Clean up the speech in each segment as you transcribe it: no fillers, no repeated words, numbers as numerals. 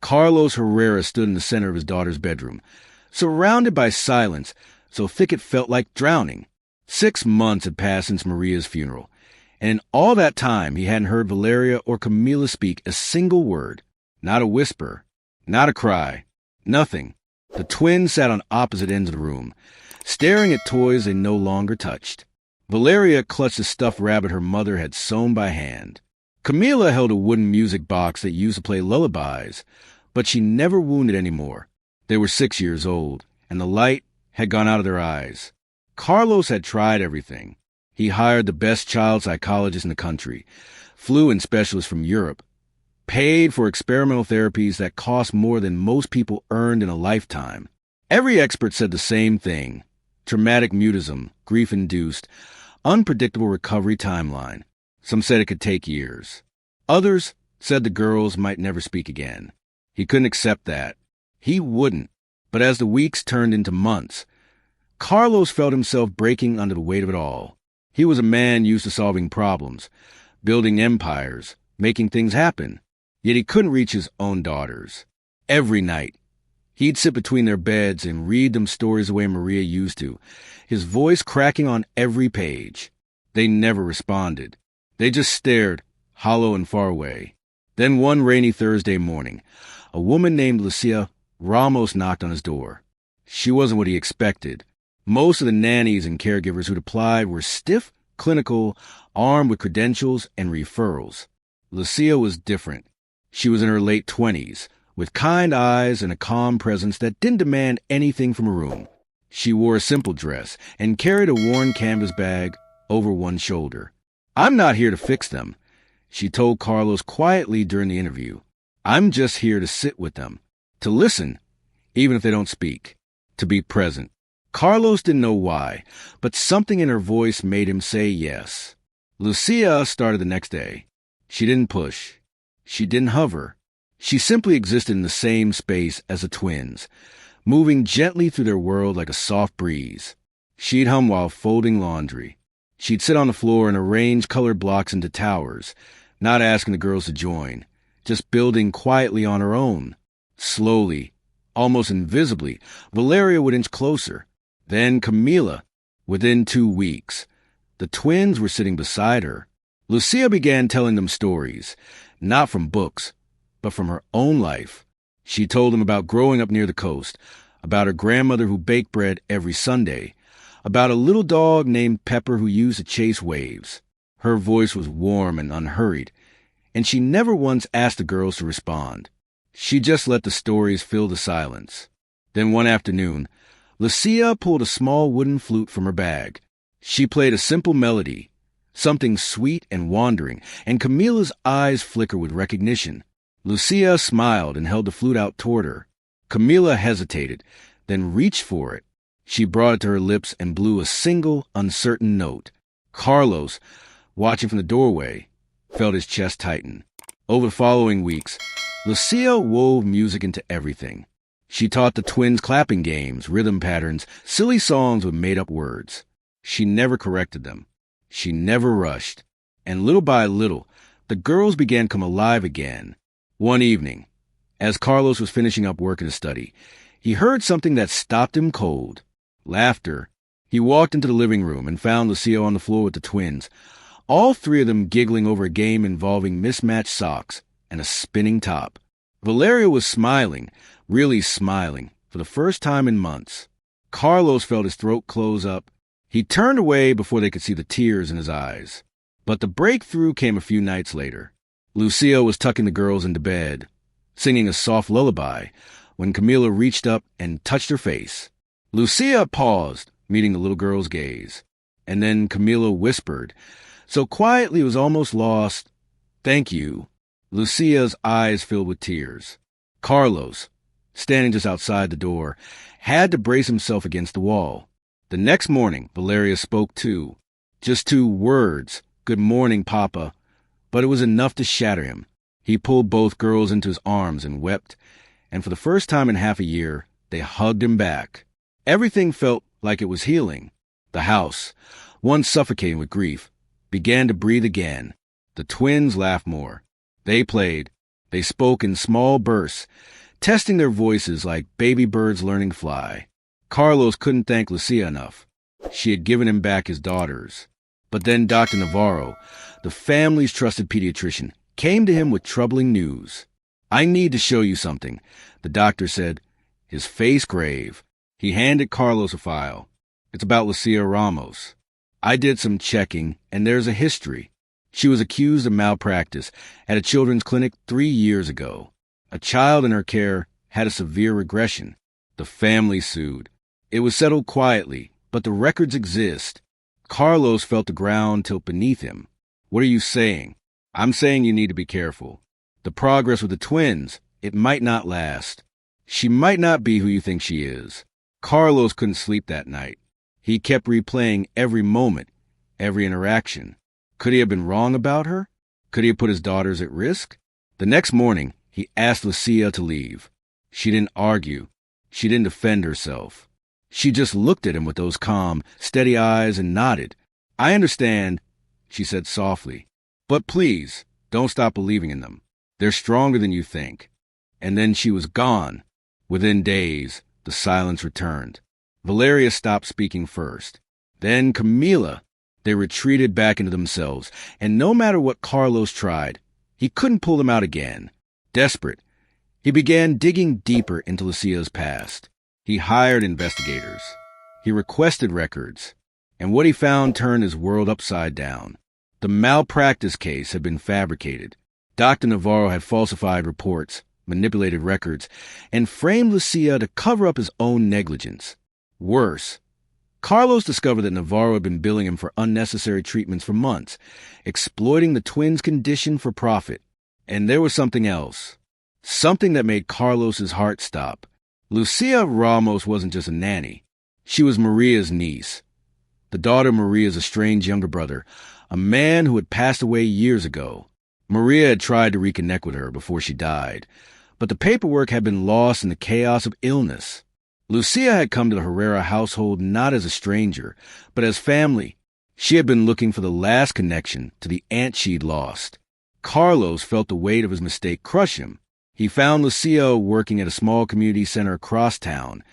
Carlos Herrera stood in the center of his daughter's bedroom, surrounded by silence so thick it felt like drowning. 6 months had passed since Maria's funeral, and in all that time he hadn't heard Valeria or Camila speak a single word. Not a whisper, not a cry, nothing. The twins sat on opposite ends of the room, staring at toys they no longer touched. Valeria clutched a stuffed rabbit her mother had sewn by hand. Camila held a wooden music box that used to play lullabies, but she never wounded anymore. They were 6 years old, and the light had gone out of their eyes. Carlos had tried everything. He hired the best child psychologist in the country, flew in specialists from Europe, paid for experimental therapies that cost more than most people earned in a lifetime. Every expert said the same thing: traumatic mutism, grief-induced, unpredictable recovery timeline. Some said it could take years. Others said the girls might never speak again. He couldn't accept that. He wouldn't. But as the weeks turned into months, Carlos felt himself breaking under the weight of it all. He was a man used to solving problems, building empires, making things happen. Yet he couldn't reach his own daughters. Every night, he'd sit between their beds and read them stories the way Maria used to, his voice cracking on every page. They never responded. They just stared, hollow and far away. Then one rainy Thursday morning, a woman named Lucia Ramos knocked on his door. She wasn't what he expected. Most of the nannies and caregivers who'd applied were stiff, clinical, armed with credentials and referrals. Lucia was different. She was in her late 20s, with kind eyes and a calm presence that didn't demand anything from a room. She wore a simple dress and carried a worn canvas bag over one shoulder. "I'm not here to fix them," she told Carlos quietly during the interview. "I'm just here to sit with them, to listen, even if they don't speak, to be present." Carlos didn't know why, but something in her voice made him say yes. Lucia started the next day. She didn't push. She didn't hover. She simply existed in the same space as the twins, moving gently through their world like a soft breeze. She'd hum while folding laundry. She'd sit on the floor and arrange colored blocks into towers, not asking the girls to join, just building quietly on her own. Slowly, almost invisibly, Valeria would inch closer. Then Camila. Within 2 weeks, the twins were sitting beside her. Lucia began telling them stories, not from books, but from her own life. She told them about growing up near the coast, about her grandmother who baked bread every Sunday, about a little dog named Pepper who used to chase waves. Her voice was warm and unhurried, and she never once asked the girls to respond. She just let the stories fill the silence. Then one afternoon, Lucia pulled a small wooden flute from her bag. She played a simple melody, something sweet and wandering, and Camila's eyes flickered with recognition. Lucia smiled and held the flute out toward her. Camila hesitated, then reached for it. She brought it to her lips and blew a single, uncertain note. Carlos, watching from the doorway, felt his chest tighten. Over the following weeks, Lucia wove music into everything. She taught the twins clapping games, rhythm patterns, silly songs with made-up words. She never corrected them. She never rushed. And little by little, the girls began to come alive again. One evening, as Carlos was finishing up work in his study, he heard something that stopped him cold. Laughter. He walked into the living room and found Lucia on the floor with the twins, all 3 of them giggling over a game involving mismatched socks and a spinning top. Valeria was smiling, really smiling, for the first time in months. Carlos felt his throat close up. He turned away before they could see the tears in his eyes. But the breakthrough came a few nights later. Lucia was tucking the girls into bed, singing a soft lullaby, when Camila reached up and touched her face. Lucia paused, meeting the little girl's gaze. And then Camila whispered, so quietly it was almost lost, "Thank you." Lucia's eyes filled with tears. Carlos, standing just outside the door, had to brace himself against the wall. The next morning, Valeria spoke too. Just 2 words, "Good morning, Papa," but it was enough to shatter him. He pulled both girls into his arms and wept, and for the first time in half a year, they hugged him back. Everything felt like it was healing. The house, once suffocating with grief, began to breathe again. The twins laughed more. They played. They spoke in small bursts, testing their voices like baby birds learning to fly. Carlos couldn't thank Lucia enough. She had given him back his daughters. But then Dr. Navarro, the family's trusted pediatrician, came to him with troubling news. "I need to show you something," the doctor said, his face grave. He handed Carlos a file. "It's about Lucia Ramos. I did some checking, and there's a history. She was accused of malpractice at a children's clinic 3 years ago. A child in her care had a severe regression. The family sued. It was settled quietly, but the records exist." Carlos felt the ground tilt beneath him. "What are you saying?" "I'm saying you need to be careful. The progress with the twins, it might not last. She might not be who you think she is." Carlos couldn't sleep that night. He kept replaying every moment, every interaction. Could he have been wrong about her? Could he have put his daughters at risk? The next morning, he asked Lucia to leave. She didn't argue. She didn't defend herself. She just looked at him with those calm, steady eyes and nodded. "I understand," she said softly. "But please, don't stop believing in them. They're stronger than you think." And then she was gone. Within days, the silence returned. Valeria stopped speaking first. Then Camila. They retreated back into themselves, and no matter what Carlos tried, he couldn't pull them out again. Desperate, he began digging deeper into Lucia's past. He hired investigators. He requested records. And what he found turned his world upside down. The malpractice case had been fabricated. Dr. Navarro had falsified reports, manipulated records, and framed Lucia to cover up his own negligence. Worse, Carlos discovered that Navarro had been billing him for unnecessary treatments for months, exploiting the twins' condition for profit. And there was something else. Something that made Carlos's heart stop. Lucia Ramos wasn't just a nanny. She was Maria's niece. The daughter of Maria's estranged younger brother, a man who had passed away years ago. Maria had tried to reconnect with her before she died, but the paperwork had been lost in the chaos of illness. Lucia had come to the Herrera household not as a stranger, but as family. She had been looking for the last connection to the aunt she'd lost. Carlos felt the weight of his mistake crush him. He found Lucia working at a small community center across town,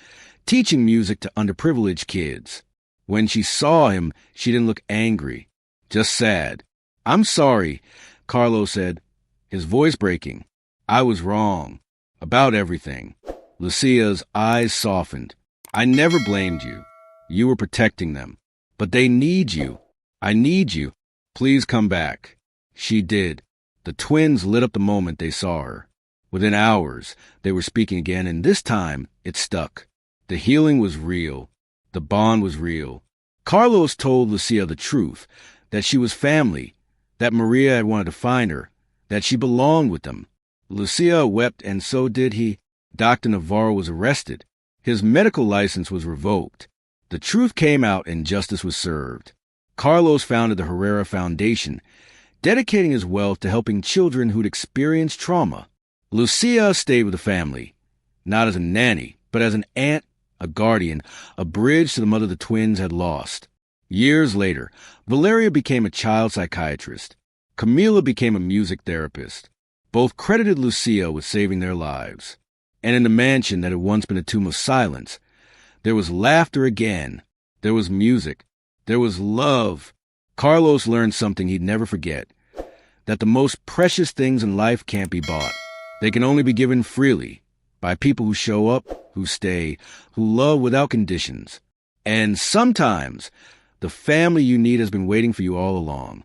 teaching music to underprivileged kids. When she saw him, she didn't look angry, just sad. "I'm sorry," Carlos said, his voice breaking. "I was wrong. About everything." Lucia's eyes softened. "I never blamed you. You were protecting them. But they need you. I need you. Please come back." She did. The twins lit up the moment they saw her. Within hours, they were speaking again, and this time, it stuck. The healing was real. The bond was real. Carlos told Lucia the truth, that she was family, that Maria had wanted to find her, that she belonged with them. Lucia wept, and so did he. Dr. Navarro was arrested. His medical license was revoked. The truth came out and justice was served. Carlos founded the Herrera Foundation, dedicating his wealth to helping children who'd experienced trauma. Lucia stayed with the family, not as a nanny, but as an aunt, a guardian, a bridge to the mother the twins had lost. Years later, Valeria became a child psychiatrist. Camila became a music therapist. Both credited Lucia with saving their lives. And in the mansion that had once been a tomb of silence, there was laughter again. There was music. There was love. Carlos learned something he'd never forget, that the most precious things in life can't be bought. They can only be given freely by people who show up, who stay, who love without conditions. And sometimes the family you need has been waiting for you all along.